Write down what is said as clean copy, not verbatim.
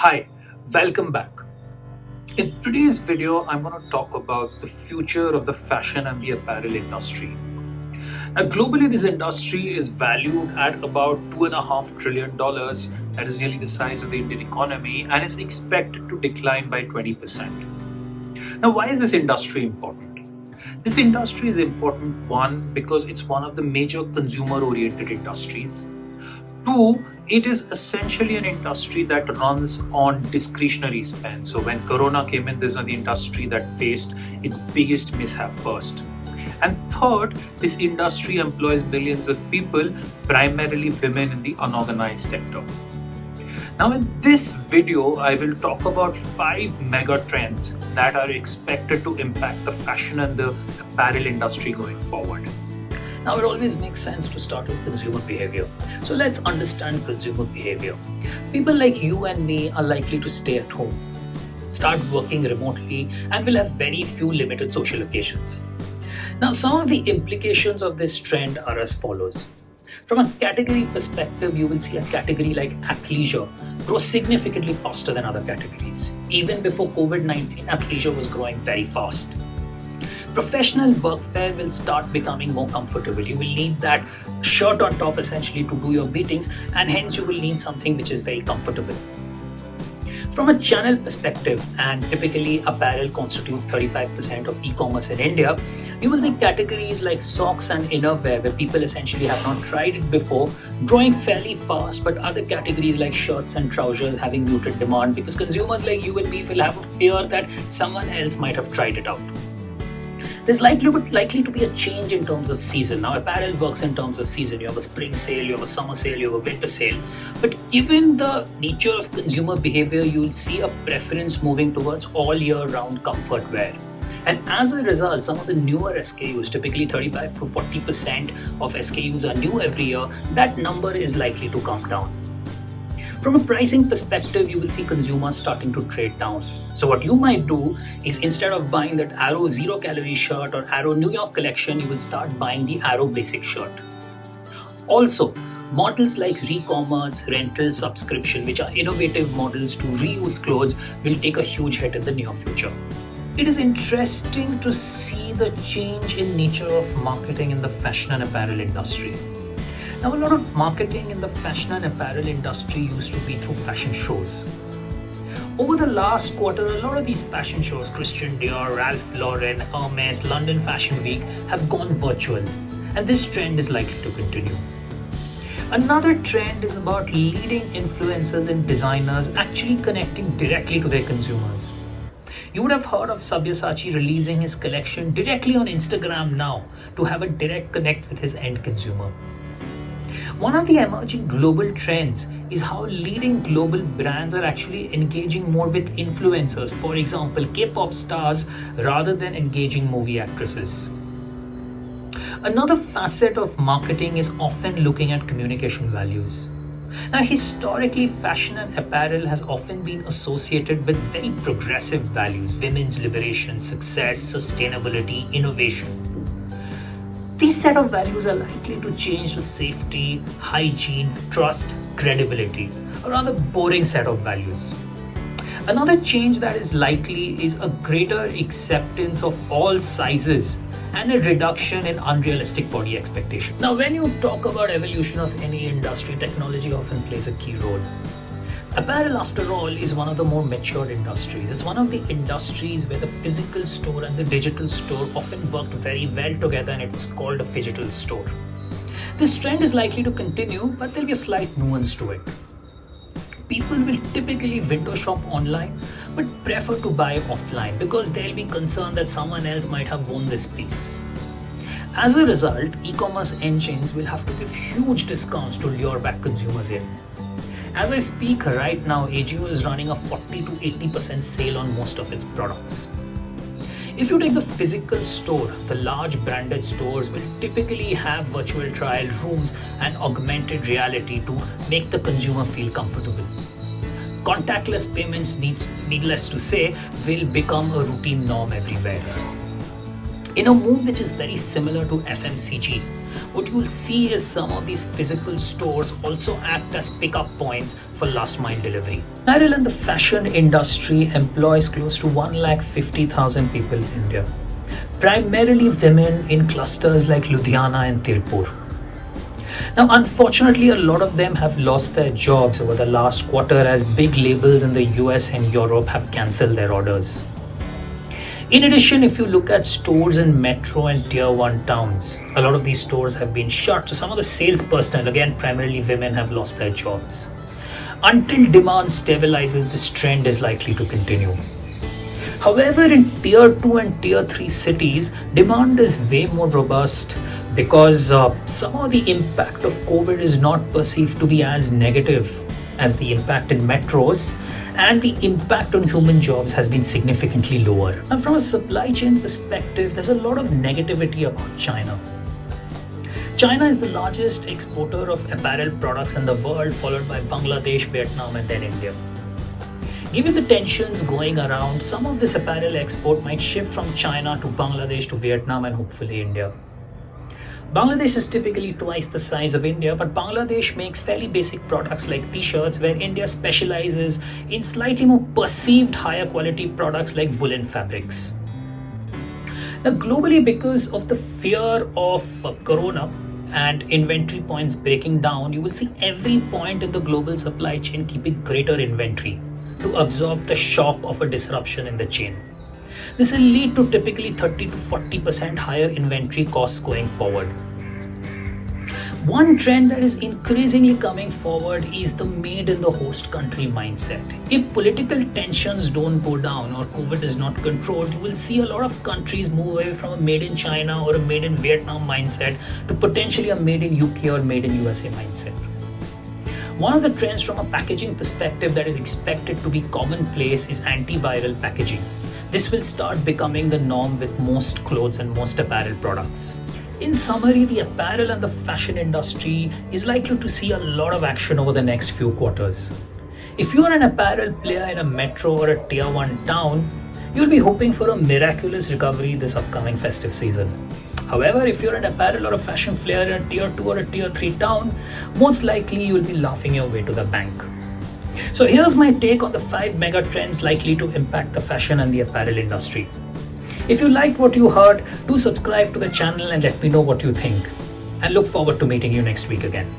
Hi, welcome back. In today's video, I'm going to talk about the future of the fashion and the apparel industry. Now, globally, this industry is valued at about $2.5 trillion. That is nearly the size of the Indian economy and is expected to decline by 20%. Now, why is this industry important? This industry is important, one, because it's one of the major consumer oriented industries. Two, it is essentially an industry that runs on discretionary spend. So when Corona came in, this is the industry that faced its biggest mishap first. And third, this industry employs millions of people, primarily women in the unorganized sector. Now in this video, I will talk about 5 mega trends that are expected to impact the fashion and the apparel industry going forward. Now, it always makes sense to start with consumer behavior. So let's understand consumer behavior. People like you and me are likely to stay at home, start working remotely, and will have very few limited social occasions. Now, some of the implications of this trend are as follows. From a category perspective, you will see a category like athleisure grow significantly faster than other categories. Even before COVID-19, athleisure was growing very fast. Professional workwear will start becoming more comfortable. You will need that shirt on top essentially to do your meetings, and hence you will need something which is very comfortable. From a channel perspective, and typically apparel constitutes 35% of e-commerce in India, you will see categories like socks and innerwear where people essentially have not tried it before growing fairly fast, but other categories like shirts and trousers having muted demand because consumers like you and me will have a fear that someone else might have tried it out. There's likely to be a change in terms of season. Now, apparel works in terms of season. You have a spring sale, you have a summer sale, you have a winter sale. But given the nature of consumer behavior, you'll see a preference moving towards all year round comfort wear. And as a result, some of the newer SKUs, typically 35 to 40% of SKUs are new every year, that number is likely to come down. From a pricing perspective, you will see consumers starting to trade down. So what you might do is instead of buying that Arrow 0-calorie shirt or Arrow New York collection, you will start buying the Arrow basic shirt. Also, models like re-commerce, rental, subscription, which are innovative models to reuse clothes, will take a huge hit in the near future. It is interesting to see the change in nature of marketing in the fashion and apparel industry. Now, a lot of marketing in the fashion and apparel industry used to be through fashion shows. Over the last quarter, a lot of these fashion shows, Christian Dior, Ralph Lauren, Hermes, London Fashion Week, have gone virtual. And this trend is likely to continue. Another trend is about leading influencers and designers actually connecting directly to their consumers. You would have heard of Sabyasachi releasing his collection directly on Instagram now to have a direct connect with his end consumer. One of the emerging global trends is how leading global brands are actually engaging more with influencers, for example, K-pop stars, rather than engaging movie actresses. Another facet of marketing is often looking at communication values. Now, historically, fashion and apparel has often been associated with very progressive values: women's liberation, success, sustainability, innovation. These set of values are likely to change to safety, hygiene, trust, credibility, a rather boring set of values. Another change that is likely is a greater acceptance of all sizes and a reduction in unrealistic body expectations. Now, when you talk about evolution of any industry, technology often plays a key role. Apparel, after all, is one of the more mature industries. It's one of the industries where the physical store and the digital store often worked very well together, and it was called a phygital store. This trend is likely to continue, but there'll be a slight nuance to it. People will typically window shop online, but prefer to buy offline because they'll be concerned that someone else might have worn this piece. As a result, e-commerce engines will have to give huge discounts to lure back consumers in. As I speak right now, AJIO is running a 40 to 80% sale on most of its products. If you take the physical store, the large branded stores will typically have virtual trial rooms and augmented reality to make the consumer feel comfortable. Contactless payments, needless to say, will become a routine norm everywhere. In a move which is very similar to FMCG, what you will see is some of these physical stores also act as pickup points for last mile delivery. Apparel and the fashion industry employs close to 150,000 people in India, primarily women in clusters like Ludhiana and Tirupur. Now, unfortunately, a lot of them have lost their jobs over the last quarter as big labels in the US and Europe have cancelled their orders. In addition, if you look at stores in metro and tier 1 towns, a lot of these stores have been shut. So some of the sales personnel, again primarily women, have lost their jobs. Until demand stabilizes, this trend is likely to continue. However, in tier 2 and tier 3 cities, demand is way more robust because some of the impact of COVID is not perceived to be as negative as the impact in metros, and the impact on human jobs has been significantly lower. Now, from a supply chain perspective, there's a lot of negativity about China. China is the largest exporter of apparel products in the world, followed by Bangladesh, Vietnam, and then India. Given the tensions going around, some of this apparel export might shift from China to Bangladesh to Vietnam and hopefully India. Bangladesh is typically twice the size of India, but Bangladesh makes fairly basic products like t-shirts, where India specializes in slightly more perceived higher quality products like woolen fabrics. Now, globally, because of the fear of corona and inventory points breaking down, you will see every point in the global supply chain keeping greater inventory to absorb the shock of a disruption in the chain. This will lead to typically 30 to 40% higher inventory costs going forward. One trend that is increasingly coming forward is the made in the host country mindset. If political tensions don't go down or COVID is not controlled, you will see a lot of countries move away from a made in China or a made in Vietnam mindset to potentially a made in UK or made in USA mindset. One of the trends from a packaging perspective that is expected to be commonplace is antiviral packaging. This will start becoming the norm with most clothes and most apparel products. In summary, the apparel and the fashion industry is likely to see a lot of action over the next few quarters. If you are an apparel player in a metro or a tier 1 town, you'll be hoping for a miraculous recovery this upcoming festive season. However, if you're an apparel or a fashion player in a tier 2 or a tier 3 town, most likely you'll be laughing your way to the bank. So here's my take on the 5 mega trends likely to impact the fashion and the apparel industry. If you liked what you heard, do subscribe to the channel and let me know what you think. And look forward to meeting you next week again.